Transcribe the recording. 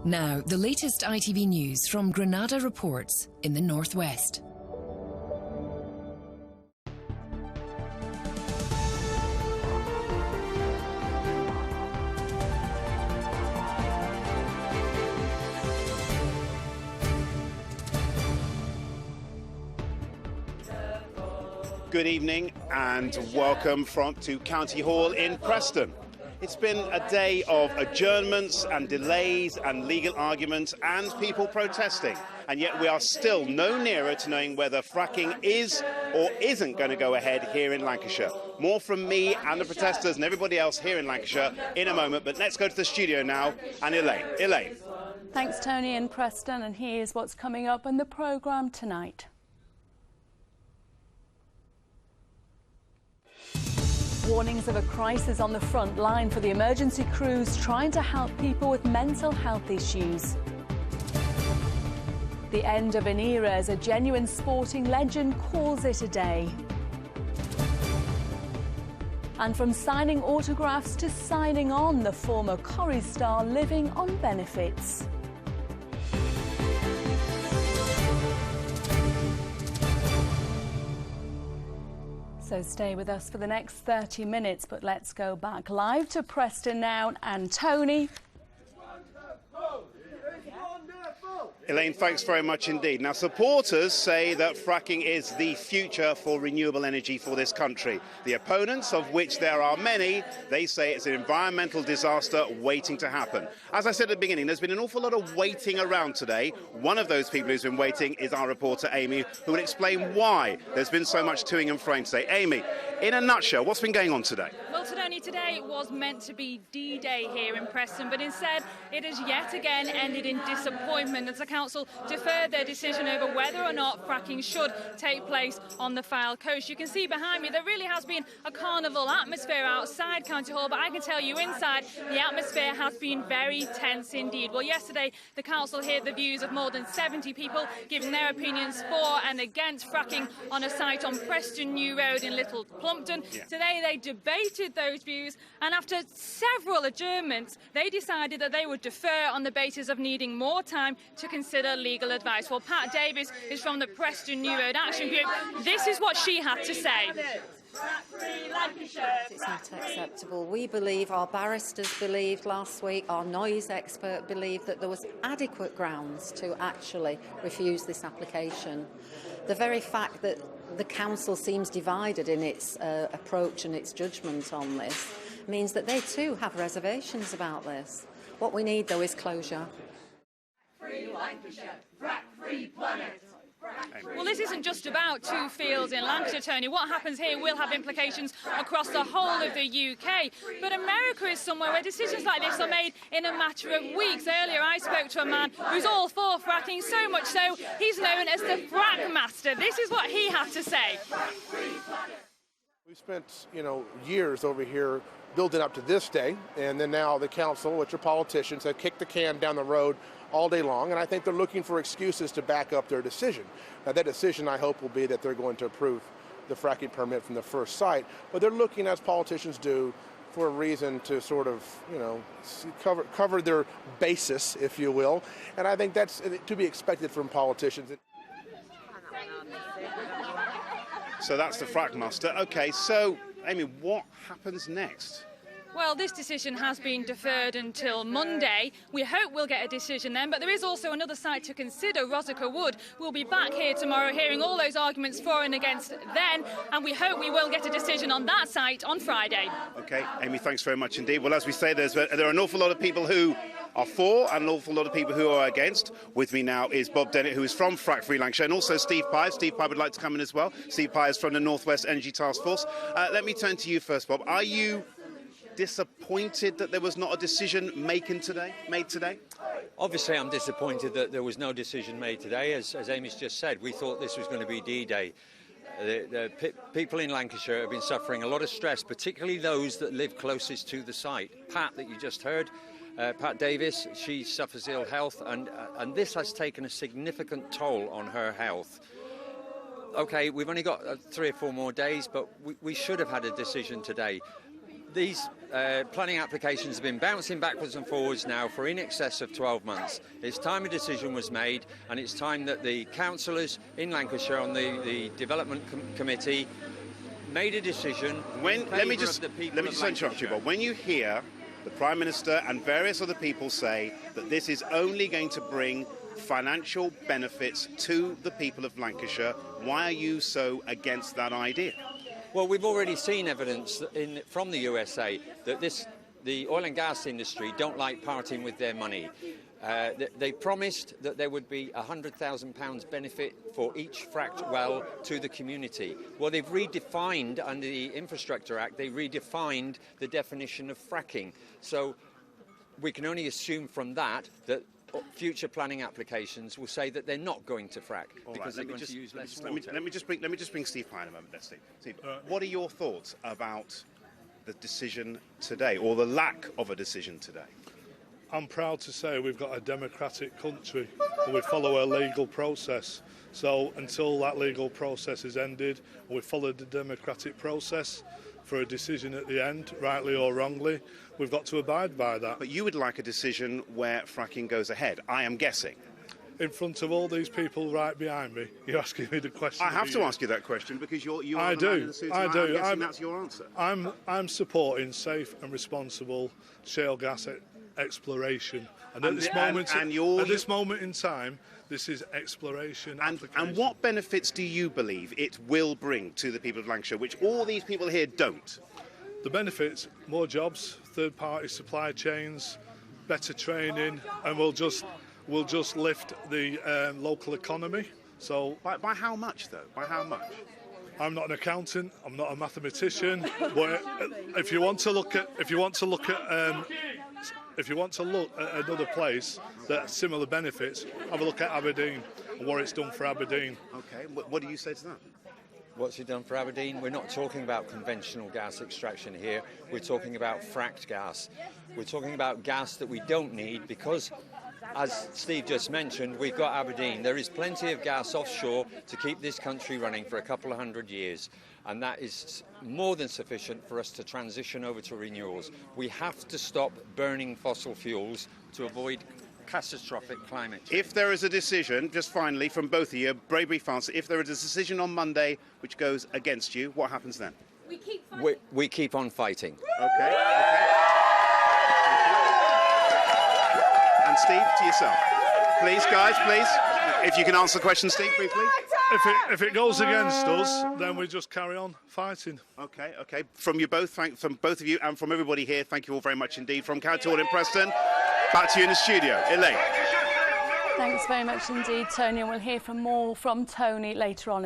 Now, the latest ITV news from Granada Reports in the northwest. Good evening and welcome to County Hall in Preston. It's been a day of adjournments and delays and legal arguments and people protesting, and yet we are still no nearer to knowing whether fracking is or isn't going to go ahead here in Lancashire. More from me and the protesters and everybody else here in Lancashire in a moment, but let's go to the studio now and Elaine. Thanks, Tony and Preston, and here's what's coming up in the programme tonight. Warnings of a crisis on the front line for the emergency crews trying to help people with mental health issues. The end of an era as a genuine sporting legend calls it a day. And from signing autographs to signing on, the former Corrie star living on benefits. So stay with us for the next 30 minutes, but let's go back live to Preston now. And Tony. Elaine, thanks very much indeed. Now, supporters say that fracking is the future for renewable energy for this country. The opponents, of which there are many, they say it's an environmental disaster waiting to happen. As I said at the beginning, there's been an awful lot of waiting around today. One of those people who's been waiting is our reporter, Amy, who will explain why there's been so much toing and froing today. Amy, in a nutshell, what's been going on today? Well, today was meant to be D-Day here in Preston, but instead it has yet again ended in disappointment as the council deferred their decision over whether or not fracking should take place on the Fylde coast. You can see behind me there really has been a carnival atmosphere outside County Hall, but I can tell you inside the atmosphere has been very tense indeed. Well, yesterday the council heard the views of more than 70 people giving their opinions for and against fracking on a site on Preston New Road in Little Plumpton. Yeah. Today they debated those views, and after several adjournments they decided that they would defer on the basis of needing more time to consider legal advice. Well, Pat Davis is from the Preston New Road Action Group. This is what she had to say. It's not acceptable. We believe, our barristers believed last week, our noise expert believed that there was adequate grounds to actually refuse this application. The very fact that the council seems divided in its approach and its judgment on this means that they too have reservations about this. What we need, though, is closure. Free Lancashire, frack-free planet. Well, this isn't just about two fields in Lancashire, Tony. What happens here will have implications across the whole of the UK. But America is somewhere where decisions like this are made in a matter of weeks. Earlier, I spoke to a man who's all for fracking, so much so he's known as the frack master. This is what he had to say. We've spent, years over here building up to this day, and then now the council, which are politicians, have kicked the can down the road all day long, and I think they're looking for excuses to back up their decision. Now, that decision, I hope, will be that they're going to approve the fracking permit from the first site, but they're looking, as politicians do, for a reason to sort of, cover their basis, if you will, and I think that's to be expected from politicians. So that's the frack master. Okay, so, Amy, what happens next? Well, this decision has been deferred until Monday. We hope we'll get a decision then, but there is also another site to consider, Rosica Wood. We'll be back here tomorrow hearing all those arguments for and against then, and we hope we will get a decision on that site on Friday. OK, Amy, thanks very much indeed. Well, as we say, there are an awful lot of people who are for and an awful lot of people who are against. With me now is Bob Dennett, who is from Frack Free Lancashire, and also Steve Pye. Steve Pye would like to come in as well. Steve Pye is from the North West Energy Task Force. Let me turn to you first, Bob. Are you disappointed that there was not a decision made today? Obviously, I'm disappointed that there was no decision made today. As Amy's just said, we thought this was going to be D-Day. The people in Lancashire have been suffering a lot of stress, particularly those that live closest to the site. Pat, that you just heard, Pat Davis, she suffers ill health, and this has taken a significant toll on her health. OK, we've only got 3 or 4 more days, but we should have had a decision today. These planning applications have been bouncing backwards and forwards now for in excess of 12 months. It's time a decision was made, and it's time that the councillors in Lancashire on the Development Committee made a decision. Let me just interrupt you, Bob. When you hear the Prime Minister and various other people say that this is only going to bring financial benefits to the people of Lancashire, why are you so against that idea? Well, we've already seen evidence from the USA that the oil and gas industry don't like parting with their money. They promised that there would be £100,000 benefit for each fracked well to the community. Well, they've redefined, under the Infrastructure Act, they redefined the definition of fracking. So we can only assume from that future planning applications will say that they're not going to frack because they're going to use less water. Let me just bring Steve Pye in a moment there, Steve. Steve, what are your thoughts about the decision today, or the lack of a decision today? I'm proud to say we've got a democratic country and we follow a legal process. So until that legal process is ended, we follow the democratic process for a decision at the end, rightly or wrongly, we've got to abide by that. But you would like a decision where fracking goes ahead, I am guessing. In front of all these people right behind me, you're asking me the question. I have to ask you that question because you are I the man in do. the suit. I do. I'm guessing that's your answer. I'm supporting safe and responsible shale gas exploration, and at this moment in time, this is exploration. And what benefits do you believe it will bring to the people of Lancashire, which all these people here don't? The benefits: more jobs, third-party supply chains, better training, and we'll just lift the local economy. So, by how much, though? By how much? I'm not an accountant. I'm not a mathematician. But if you want to look at another place that has similar benefits, have a look at Aberdeen and what it's done for Aberdeen. Okay, what do you say to that? What's it done for Aberdeen? We're not talking about conventional gas extraction here. We're talking about fracked gas. We're talking about gas that we don't need because, as Steve just mentioned, we've got Aberdeen. There is plenty of gas offshore to keep this country running for a couple of hundred years, and that is more than sufficient for us to transition over to renewables. We have to stop burning fossil fuels to avoid catastrophic climate change. If there is a decision, just finally, from both of you, a very brief answer, if there is a decision on Monday which goes against you, what happens then? We keep fighting. We keep on fighting. Okay. And Steve, to yourself. Please, guys, please. If you can answer the question, Steve, briefly. If it goes against us, then we just carry on fighting. Okay. From both of you and from everybody here, thank you all very much indeed. From County Hall in Preston, back to you in the studio. Elaine. Thanks very much indeed, Tony, and we'll hear more from Tony later on in